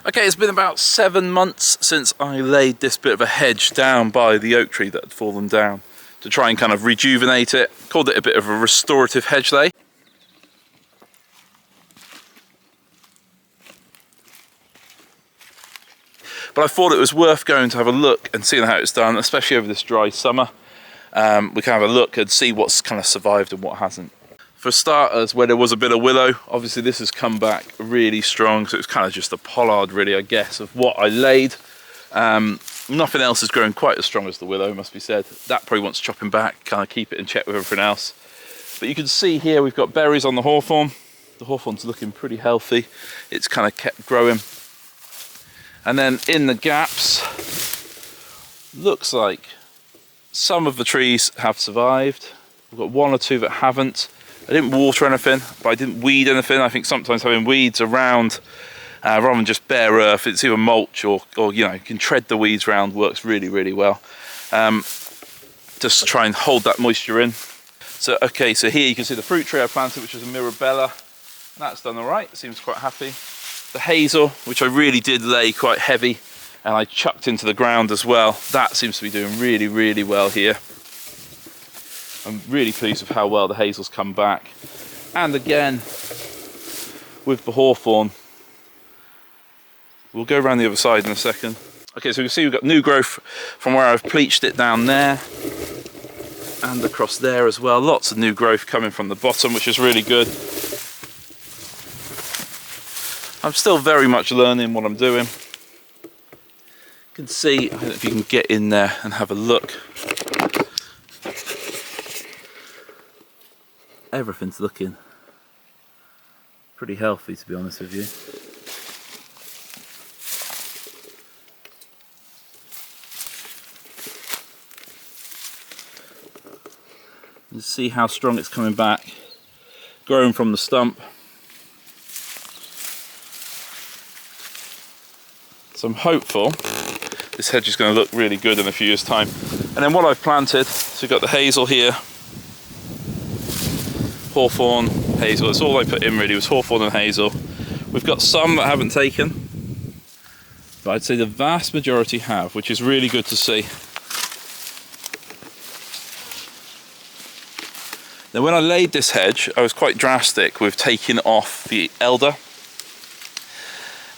Okay, it's been about 7 months since I laid this bit of a hedge down by the oak tree that had fallen down to try and kind of rejuvenate it. Called it a bit of a restorative hedge lay. But I thought it was worth going to have a look and seeing how it's done, especially over this dry summer. We can have a look and see what's kind of survived and what hasn't. For starters, where there was a bit of willow, obviously this has come back really strong, so it's kind of just a pollard really, I guess, of what I laid. Nothing else has grown quite as strong as the willow, must be said. That probably wants chopping back, kind of keep it in check with everything else. But you can see here we've got berries on the hawthorn. The hawthorn's looking pretty healthy. It's kind of kept growing. And then in the gaps, looks like some of the trees have survived. We've got one or two that haven't. I didn't water anything, but I didn't weed anything. I think sometimes having weeds around, rather than just bare earth, it's either mulch or you know, you can tread the weeds around, works really, really well. Just to try and hold that moisture in. So, okay, so here you can see the fruit tree I planted, which is a Mirabella. That's done all right, seems quite happy. The hazel, which I really did lay quite heavy, and I chucked into the ground as well. That seems to be doing really, really well here. I'm really pleased with how well the hazel's come back. And again, with the hawthorn, we'll go around the other side in a second. Okay, so you can see we've got new growth from where I've pleached it down there and across there as well. Lots of new growth coming from the bottom, which is really good. I'm still very much learning what I'm doing. You can see, I don't know if you can get in there and have a look. Everything's looking pretty healthy, to be honest with you. You see how strong it's coming back, growing from the stump. So I'm hopeful this hedge is going to look really good in a few years' time. And then what I've planted, so we've got the hazel here, hawthorn, hazel. That's all I put in really, was hawthorn and hazel. We've got some that haven't taken, but I'd say the vast majority have, which is really good to see. Now when I laid this hedge, I was quite drastic with taking off the elder.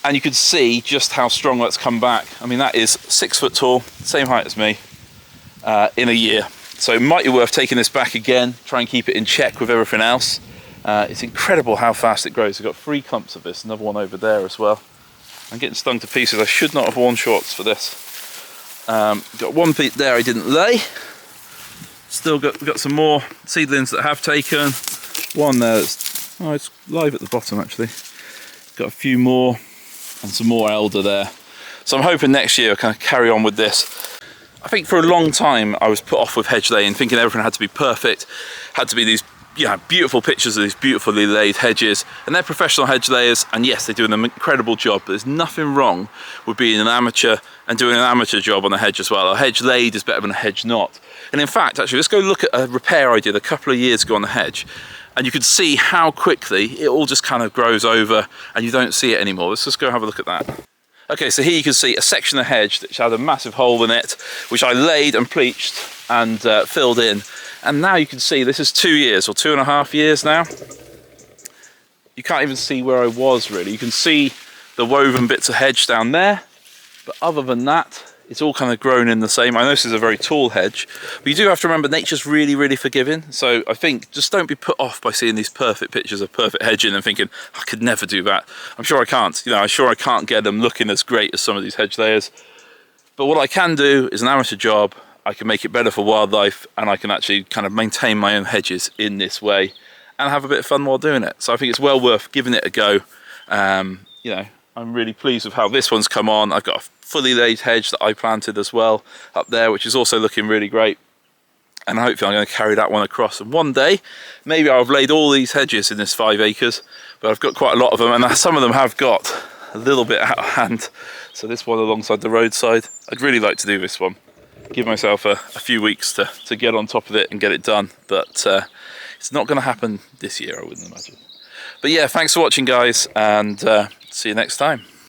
And you can see just how strong that's come back. I mean, that is 6 foot tall, same height as me, in a year. So it might be worth taking this back again, try and keep it in check with everything else. It's incredible how fast it grows. We've got 3 clumps of this, another one over there as well. I'm getting stung to pieces. I should not have worn shorts for this. Got one bit there I didn't lay. Still got some more seedlings that have taken. One there that's, oh, it's live at the bottom actually. Got a few more and some more elder there. So I'm hoping next year I kind of carry on with this. I think for a long time I was put off with hedge laying, thinking everything had to be perfect, had to be these beautiful pictures of these beautifully laid hedges, and they're professional hedge layers, and yes, they're doing an incredible job, but there's nothing wrong with being an amateur and doing an amateur job on a hedge as well. A hedge laid is better than a hedge not. And in fact, actually, let's go look at a repair I did a couple of years ago on the hedge, and you can see how quickly it all just kind of grows over and you don't see it anymore. Let's just go have a look at that. Okay, so here you can see a section of hedge that had a massive hole in it, which I laid and pleached and filled in. And now you can see this is 2 years or 2.5 years now. You can't even see where I was really. You can see the woven bits of hedge down there, but other than that, it's all kind of grown in the same. I know this is a very tall hedge, but you do have to remember nature's really, really forgiving. So I think just don't be put off by seeing these perfect pictures of perfect hedging and thinking, I could never do that. I'm sure I can't. You know, I'm sure I can't get them looking as great as some of these hedge layers. But what I can do is an amateur job. I can make it better for wildlife, and I can actually kind of maintain my own hedges in this way and have a bit of fun while doing it. So I think it's well worth giving it a go. You know, I'm really pleased with how this one's come on. I've got a fully laid hedge that I planted as well up there, which is also looking really great. And hopefully I'm going to carry that one across. And one day, maybe I'll have laid all these hedges in this 5 acres, but I've got quite a lot of them, and some of them have got a little bit out of hand. So this one alongside the roadside, I'd really like to do this one. Give myself a few weeks to get on top of it and get it done. But it's not going to happen this year, I wouldn't imagine. But yeah, thanks for watching guys, and see you next time.